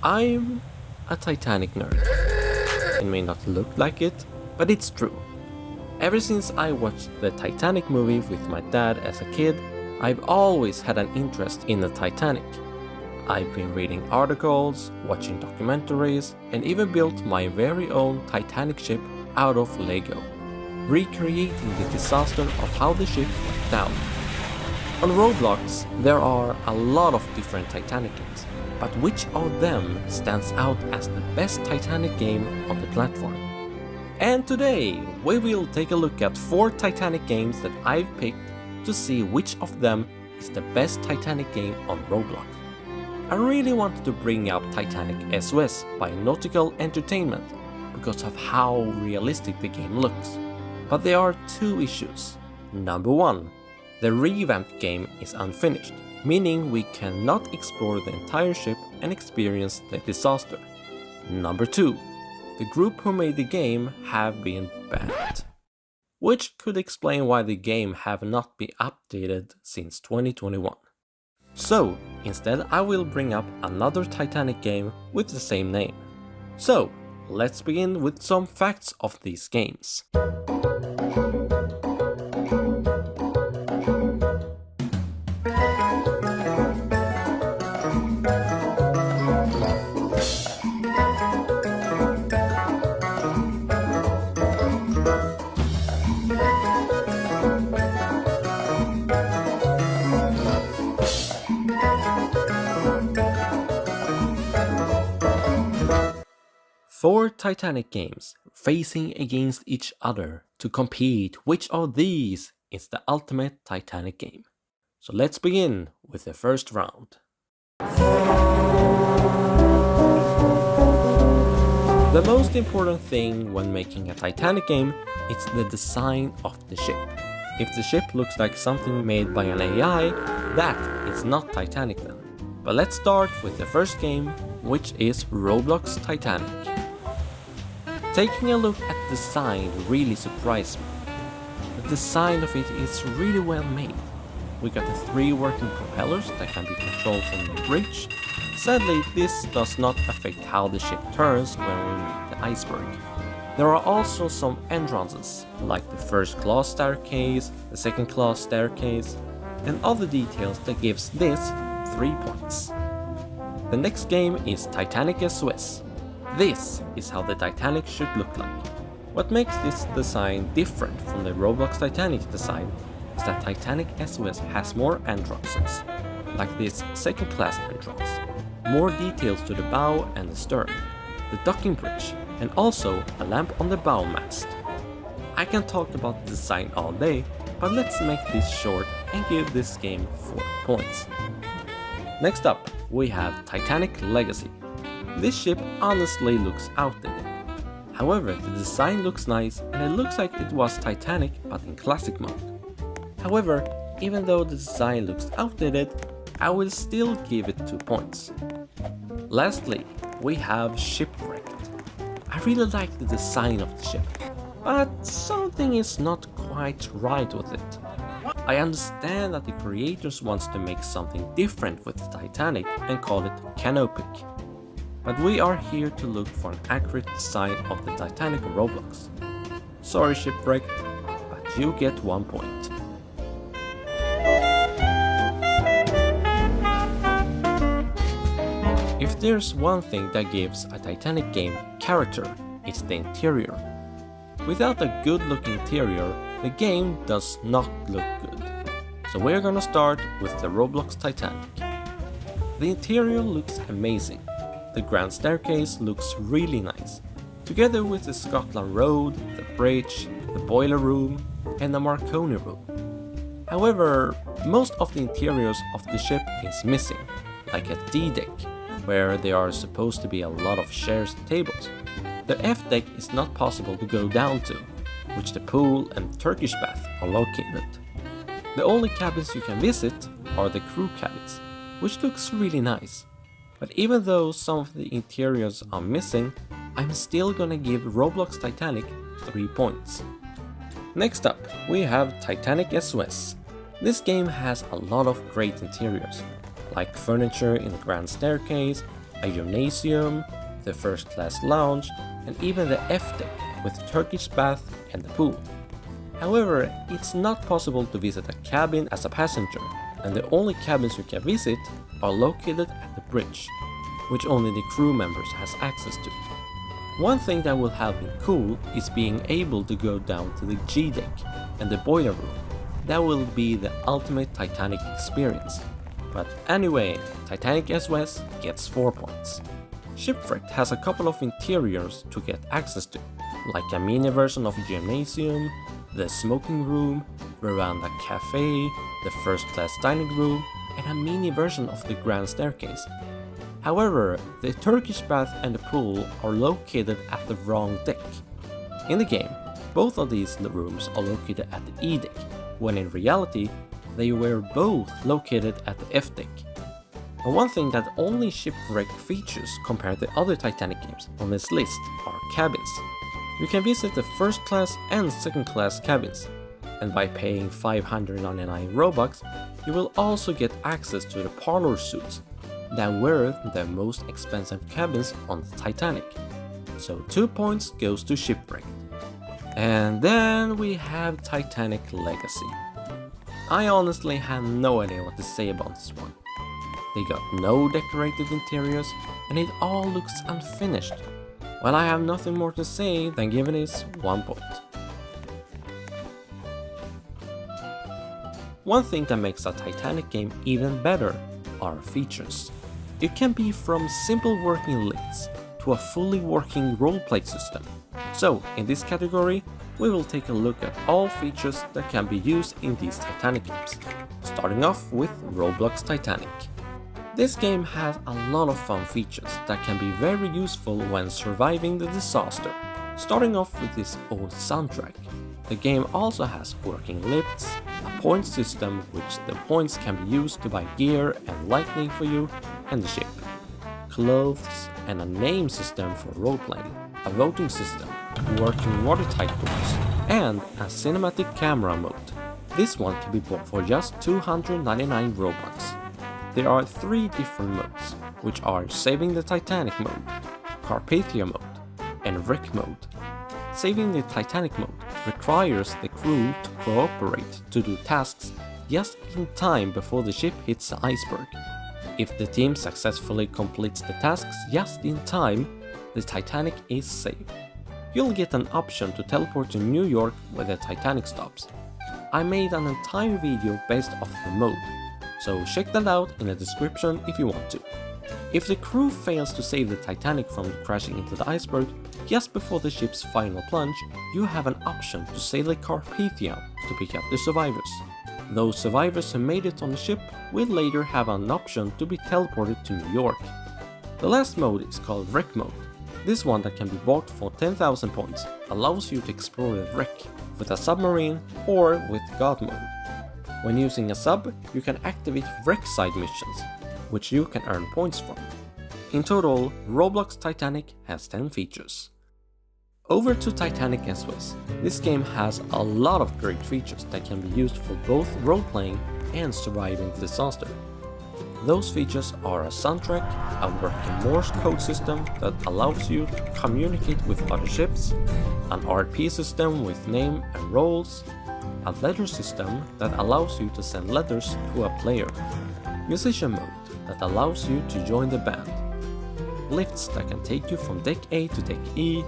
I'm a Titanic nerd. It may not look like it, but it's true. Ever since I watched the Titanic movie with my dad as a kid, I've always had an interest in the Titanic. I've been reading articles, watching documentaries, and even built my very own Titanic ship out of Lego, recreating the disaster of how the ship went down. On Roblox, there are a lot of different Titanic games, but which of them stands out as the best Titanic game on the platform? And today, we will take a look at 4 Titanic games that I've picked to see which of them is the best Titanic game on Roblox. I really wanted to bring up Titanic SOS by Nautical Entertainment because of how realistic the game looks. But there are 2 issues. Number 1, the revamped game is unfinished, meaning we cannot explore the entire ship and experience the disaster. Number 2, the group who made the game have been banned, which could explain why the game have not been updated since 2021. So, instead I will bring up another Titanic game with the same name. So, let's begin with some facts of these games. Four Titanic games facing against each other to compete which of these is the ultimate Titanic game. So let's begin with the first round. The most important thing when making a Titanic game is the design of the ship. If the ship looks like something made by an AI, that is not Titanic then. But let's start with the first game, which is Roblox Titanic. Taking a look at the design really surprised me. The design of it is really well made. We got the 3 working propellers that can be controlled from the bridge. Sadly, this does not affect how the ship turns when we meet the iceberg. There are also some entrances, like the first class staircase, the second class staircase, and other details that gives this 3 points. The next game is Titanic SOS. This is how the Titanic should look like. What makes this design different from the Roblox Titanic design is that Titanic SOS has more entrances, like this second class entrance, more details to the bow and the stern, the docking bridge, and also a lamp on the bow mast. I can talk about the design all day, but let's make this short and give this game 4 points. Next up, we have Titanic Legacy. This ship honestly looks outdated. However, the design looks nice and it looks like it was Titanic but in classic mode. However, even though the design looks outdated, I will still give it 2 points. Lastly, we have Shipwrecked. I really like the design of the ship, but something is not quite right with it. I understand that the creators wants to make something different with the Titanic and call it canopic. But we are here to look for an accurate design of the Titanic Roblox. Sorry Shipwrecked, but you get 1 point. If there's one thing that gives a Titanic game character, it's the interior. Without a good looking interior, the game does not look good. So we're gonna start with the Roblox Titanic. The interior looks amazing. The grand staircase looks really nice, together with the Scotland Road, the bridge, the boiler room, and the Marconi room. However, most of the interiors of the ship is missing, like a D-deck, where there are supposed to be a lot of chairs and tables. The F-deck is not possible to go down to, which the pool and Turkish bath are located. The only cabins you can visit are the crew cabins, which looks really nice. But even though some of the interiors are missing, I'm still gonna give Roblox Titanic 3 points. Next up, we have Titanic SOS. This game has a lot of great interiors, like furniture in the grand staircase, a gymnasium, the first class lounge, and even the F-deck with the Turkish bath and the pool. However, it's not possible to visit a cabin as a passenger, and the only cabins you can visit are located at the bridge, which only the crew members has access to. One thing that will have been cool is being able to go down to the G-deck and the boiler room. That will be the ultimate Titanic experience. But anyway, Titanic SOS gets 4 points. Shipwrecked has a couple of interiors to get access to, like a mini version of gymnasium, the smoking room, veranda cafe, the first class dining room, and a mini version of the grand staircase. However, the Turkish bath and the pool are located at the wrong deck. In the game, both of these rooms are located at the E deck, when in reality, they were both located at the F deck. And one thing that only Shipwrecked features compared to other Titanic games on this list are cabins. You can visit the first class and second class cabins, and by paying 599 Robux, you will also get access to the parlor suites that were the most expensive cabins on the Titanic. So 2 points goes to Shipwrecked. And then we have Titanic Legacy. I honestly have no idea what to say about this one. They got no decorated interiors and it all looks unfinished. Well, I have nothing more to say than giving this 1 point. One thing that makes a Titanic game even better are features. It can be from simple working lifts to a fully working roleplay system. So, in this category, we will take a look at all features that can be used in these Titanic games. Starting off with Roblox Titanic. This game has a lot of fun features that can be very useful when surviving the disaster. Starting off with this old soundtrack. The game also has working lifts, a point system which the points can be used to buy gear and lighting for you and the ship, clothes and a name system for roleplaying, a voting system, working watertight doors, and a cinematic camera mode. This one can be bought for just 299 Robux. There are 3 different modes, which are Saving the Titanic mode, Carpathia mode, and Wreck mode. Saving the Titanic mode requires the crew to cooperate to do tasks just in time before the ship hits the iceberg. If the team successfully completes the tasks just in time, the Titanic is saved. You'll get an option to teleport to New York where the Titanic stops. I made an entire video based off the mode, so check that out in the description if you want to. If the crew fails to save the Titanic from crashing into the iceberg just before the ship's final plunge, you have an option to sail the Carpathia to pick up the survivors. Those survivors who made it on the ship will later have an option to be teleported to New York. The last mode is called Wreck mode. This one that can be bought for 10,000 points allows you to explore the wreck with a submarine or with God mode. When using a sub, you can activate wreck side missions, which you can earn points from. In total, Roblox Titanic has 10 features. Over to Titanic SOS. This game has a lot of great features that can be used for both role-playing and surviving the disaster. Those features are a soundtrack, a working Morse code system that allows you to communicate with other ships, an RP system with name and roles, a letter system that allows you to send letters to a player, musician mode that allows you to join the band, lifts that can take you from deck A to deck E,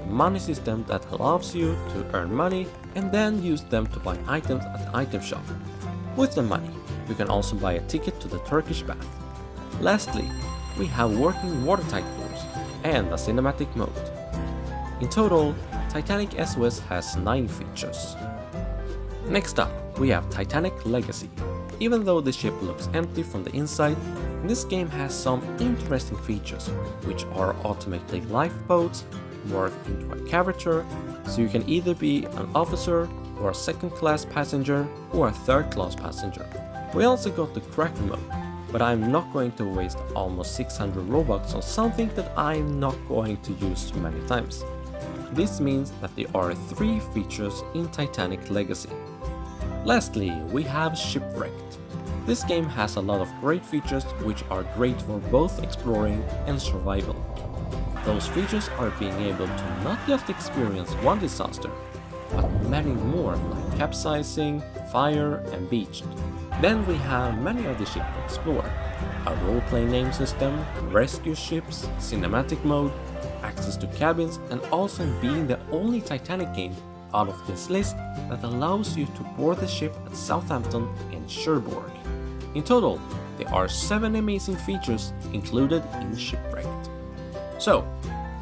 money system that allows you to earn money and then use them to buy items at the item shop. With the money, you can also buy a ticket to the Turkish bath. Lastly, we have working watertight doors and a cinematic mode. In total, Titanic SOS has 9 features. Next up, we have Titanic Legacy. Even though the ship looks empty from the inside, this game has some interesting features, which are automatic lifeboats, morph into a character, so you can either be an officer or a second-class passenger or a third-class passenger. We also got the Cracker mode, but I'm not going to waste almost 600 Robux on something that I'm not going to use too many times. This means that there are 3 features in Titanic Legacy. Lastly, we have Shipwrecked. This game has a lot of great features which are great for both exploring and survival. Those features are being able to not just experience one disaster, but many more like capsizing, fire and beached. Then we have many of the ships to explore. A role-playing name system, rescue ships, cinematic mode, access to cabins, and also being the only Titanic game out of this list that allows you to board the ship at Southampton and Cherbourg. In total, there are 7 amazing features included in Shipwrecked. So,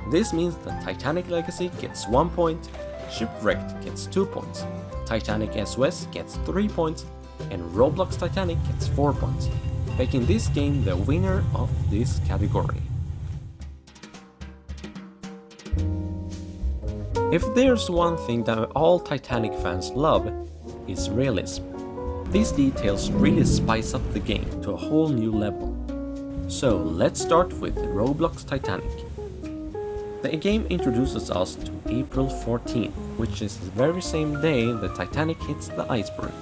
this means that Titanic Legacy gets 1 point, Shipwrecked gets 2 points, Titanic SOS gets 3 points, and Roblox Titanic gets 4 points, making this game the winner of this category. If there's one thing that all Titanic fans love, it's realism. These details really spice up the game to a whole new level. So let's start with Roblox Titanic. The game introduces us to April 14th, which is the very same day the Titanic hits the iceberg.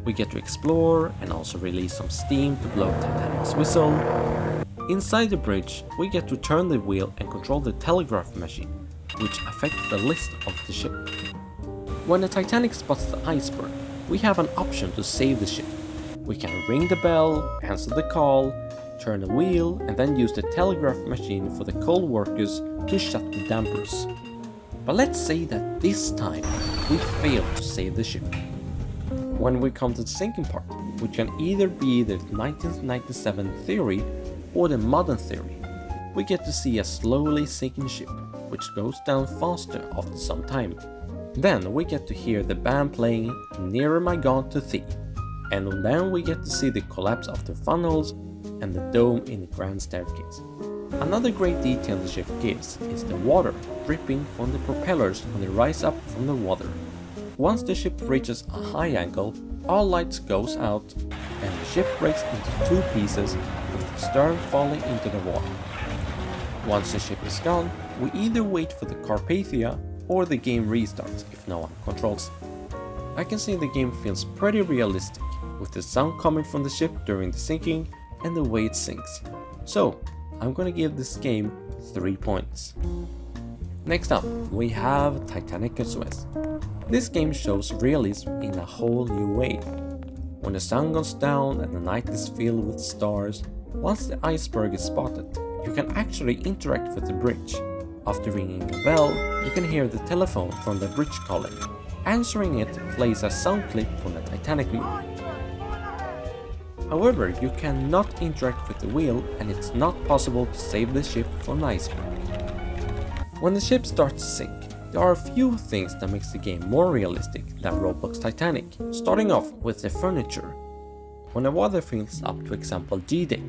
We get to explore and also release some steam to blow Titanic's whistle. Inside the bridge, we get to turn the wheel and control the telegraph machine, which affects the list of the ship. When the Titanic spots the iceberg, we have an option to save the ship. We can ring the bell, answer the call, turn the wheel, and then use the telegraph machine for the coal workers to shut the dampers. But let's say that this time we fail to save the ship. When we come to the sinking part, which can either be the 1997 theory or the modern theory, we get to see a slowly sinking ship, which goes down faster after some time. Then we get to hear the band playing Nearer My God to Thee, and then we get to see the collapse of the funnels and the dome in the grand staircase. Another great detail the ship gives is the water dripping from the propellers when they rise up from the water. Once the ship reaches a high angle, all lights goes out and the ship breaks into 2 pieces with the stern falling into the water. Once the ship is gone, we either wait for the Carpathia or the game restarts if no one controls it. I can see the game feels pretty realistic, with the sound coming from the ship during the sinking and the way it sinks. So, I'm gonna give this game 3 points. Next up, we have Titanic SOS. This game shows realism in a whole new way. When the sun goes down and the night is filled with stars, once the iceberg is spotted, you can actually interact with the bridge. After ringing a bell, you can hear the telephone from the bridge calling. Answering it plays a sound clip from the Titanic movie. However, you cannot interact with the wheel and it's not possible to save the ship from an iceberg. When the ship starts to sink, there are a few things that makes the game more realistic than Roblox Titanic, starting off with the furniture. When the water fills up to example G-deck,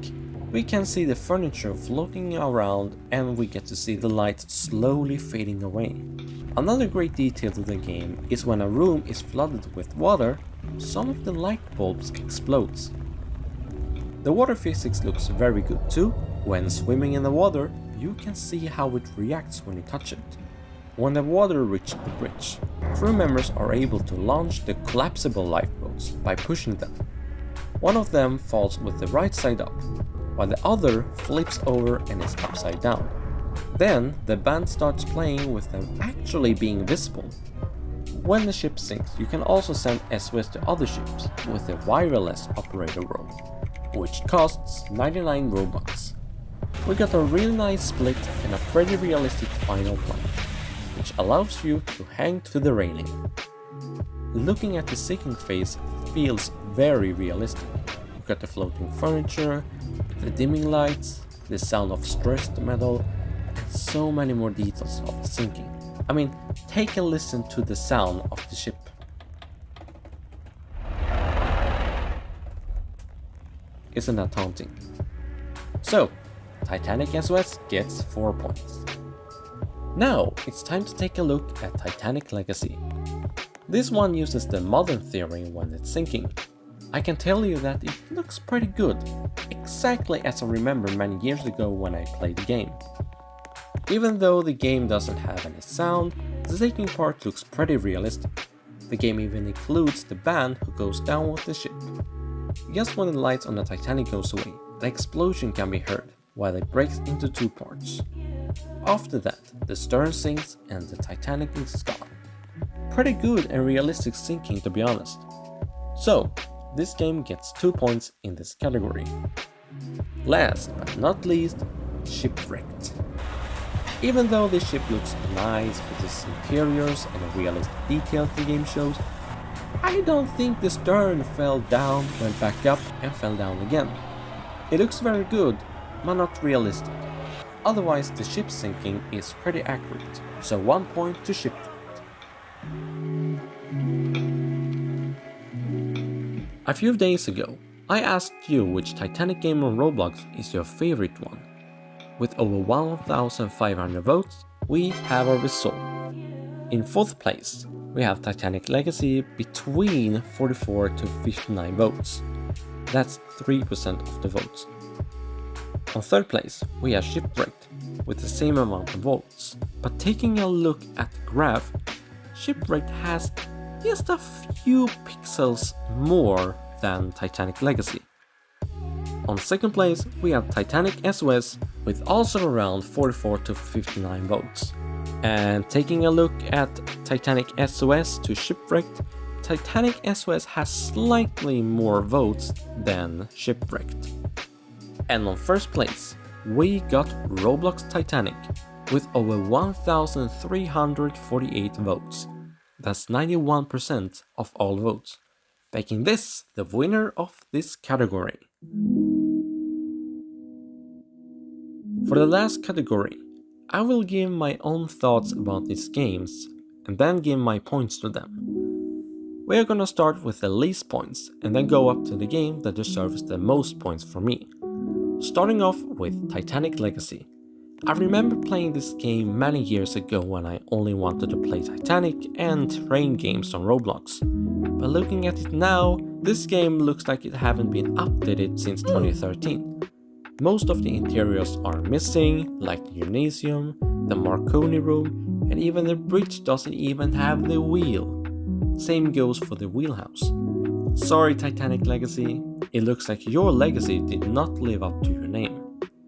we can see the furniture floating around and we get to see the lights slowly fading away. Another great detail to the game is when a room is flooded with water, some of the light bulbs explodes. The water physics looks very good too. When swimming in the water, you can see how it reacts when you touch it. When the water reaches the bridge, crew members are able to launch the collapsible lifeboats by pushing them. One of them falls with the right side up, while the other flips over and is upside down. Then the band starts playing with them actually being visible. When the ship sinks, you can also send SOS to other ships with the wireless operator role, which costs 99 Robux. We got a really nice split and a pretty realistic final plunge, which allows you to hang to the railing. Looking at the sinking phase feels very realistic. You got the floating furniture, the dimming lights, the sound of stressed metal, and so many more details of the sinking. I mean, take a listen to the sound of the ship. Isn't that haunting? So, Titanic SOS gets 4 points. Now, it's time to take a look at Titanic Legacy. This one uses the modern theory when it's sinking. I can tell you that it looks pretty good, exactly as I remember many years ago when I played the game. Even though the game doesn't have any sound, the sinking part looks pretty realistic. The game even includes the band who goes down with the ship. Just when the lights on the Titanic goes away, the explosion can be heard while it breaks into two parts. After that, the stern sinks and the Titanic is gone. Pretty good and realistic sinking, to be honest. So, this game gets 2 points in this category. Last but not least, Shipwrecked. Even though the ship looks nice with its interiors and the realistic details the game shows, I don't think the stern fell down, went back up and fell down again. It looks very good, but not realistic. Otherwise the ship sinking is pretty accurate, so 1 point to Shipwrecked. A few days ago, I asked you which Titanic game on Roblox is your favorite one. With over 1,500 votes, we have a result. In 4th place, we have Titanic Legacy between 44 to 59 votes. That's 3% of the votes. On 3rd place, we have Shipwrecked with the same amount of votes. But taking a look at the graph, Shipwrecked has just a few pixels more than Titanic Legacy. On 2nd place, we have Titanic SOS with also around 44 to 59 votes. And taking a look at Titanic SOS to Shipwrecked, Titanic SOS has slightly more votes than Shipwrecked. And on 1st place, we got Roblox Titanic with over 1,348 votes. That's 91% of all votes, making this the winner of this category. For the last category, I will give my own thoughts about these games and then give my points to them. We are gonna start with the least points and then go up to the game that deserves the most points for me. Starting off with Titanic Legacy. I remember playing this game many years ago when I only wanted to play Titanic and train games on Roblox. But looking at it now, this game looks like it haven't been updated since 2013. Most of the interiors are missing, like the gymnasium, the Marconi room, and even the bridge doesn't even have the wheel. Same goes for the wheelhouse. Sorry Titanic Legacy, it looks like your legacy did not live up to your name.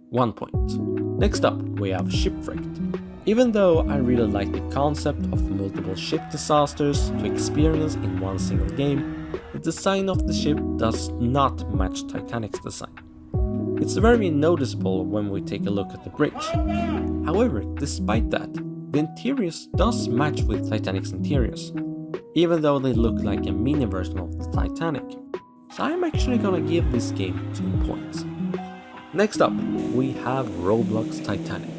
1 point. Next up, we have Shipwrecked. Even though I really like the concept of multiple ship disasters to experience in one single game, the design of the ship does not match Titanic's design. It's very noticeable when we take a look at the bridge. However, despite that, the interiors does match with Titanic's interiors, even though they look like a mini version of the Titanic. So I'm actually gonna give this game 2 points. Next up, we have Roblox Titanic.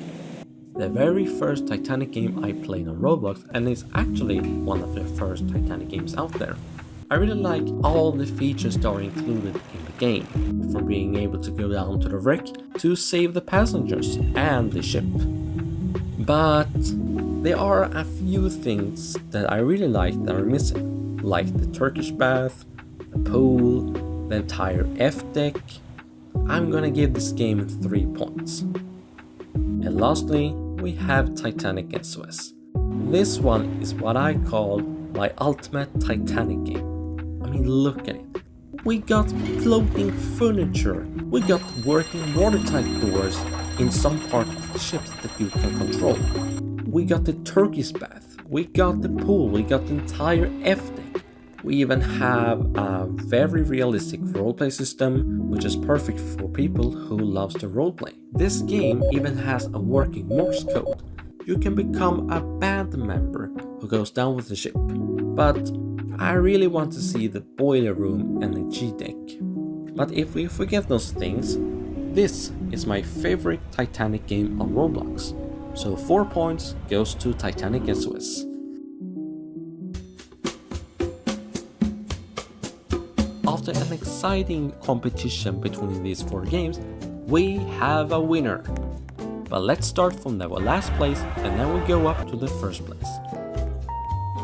The very first Titanic game I played on Roblox, and it's actually one of the first Titanic games out there. I really like all the features that are included in the game, from being able to go down to the wreck to save the passengers and the ship. But there are a few things that I really like that are missing, like the Turkish bath, the pool, the entire F-deck. I'm gonna give this game 3 points. And lastly, we have Titanic SOS. This one is what I call my ultimate Titanic game. I mean, look at it. We got floating furniture, we got working watertight doors in some part of the ship that you can control. We got the Turkish bath, we got the pool, we got the entire F-deck. We even have a very realistic roleplay system, which is perfect for people who loves to roleplay. This game even has a working Morse code. You can become a band member who goes down with the ship. But I really want to see the boiler room and the G-deck. But if we forget those things, this is my favorite Titanic game on Roblox. So 4 points goes to Titanic SOS. After an exciting competition between these 4 games, we have a winner. But let's start from the last place and then we go up to the first place.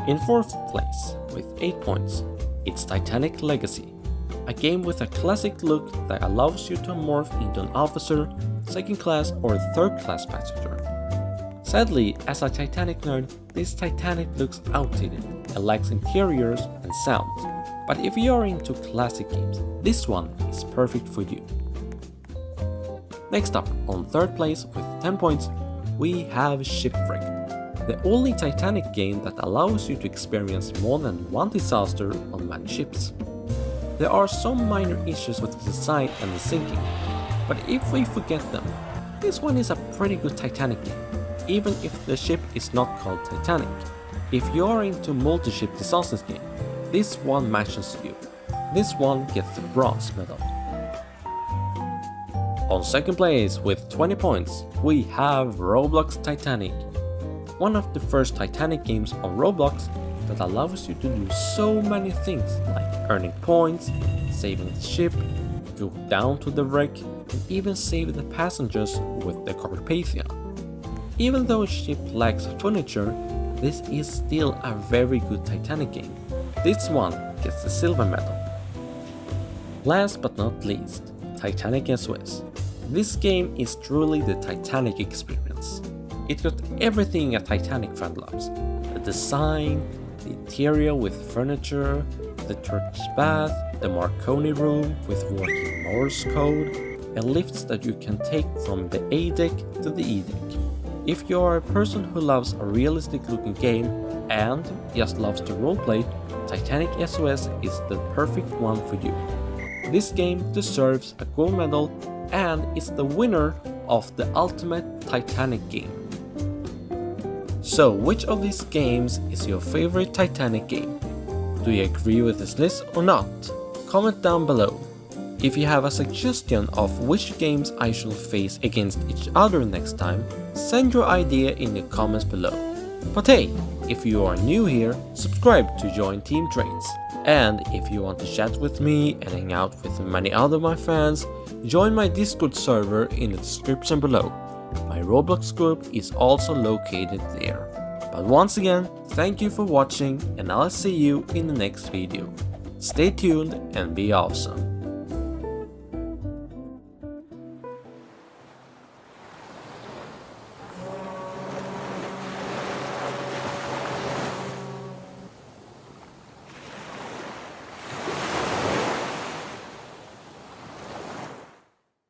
In 4th place, with 8 points, it's Titanic Legacy, a game with a classic look that allows you to morph into an officer, 2nd class or 3rd class passenger. Sadly, as a Titanic nerd, this Titanic looks outdated and lacks interiors and sound. But if you are into classic games, this one is perfect for you. Next up, on third place with 10 points, we have Shipwrecked, the only Titanic game that allows you to experience more than one disaster on many ships. There are some minor issues with the design and the sinking, but if we forget them, this one is a pretty good Titanic game, even if the ship is not called Titanic. If you are into multi-ship disasters game, this one matches you. This one gets the bronze medal. On second place with 20 points, we have Roblox Titanic, one of the first Titanic games on Roblox that allows you to do so many things like earning points, saving the ship, go down to the wreck, and even save the passengers with the Carpathia. Even though a ship lacks furniture, this is still a very good Titanic game. This one gets the silver medal. Last but not least, Titanic SOS. This game is truly the Titanic experience. It got everything a Titanic fan loves. The design, the interior with furniture, the Turkish bath, the Marconi room with working Morse code, and lifts that you can take from the A deck to the E deck. If you are a person who loves a realistic looking game and just loves to roleplay, Titanic SOS is the perfect one for you. This game deserves a gold medal and is the winner of the ultimate Titanic game. So, which of these games is your favorite Titanic game? Do you agree with this list or not? Comment down below. If you have a suggestion of which games I should face against each other next time, send your idea in the comments below. But hey, if you are new here, subscribe to join Team Trains. And if you want to chat with me and hang out with many other my fans, join my Discord server in the description below. My Roblox group is also located there. But once again, thank you for watching and I'll see you in the next video. Stay tuned and be awesome.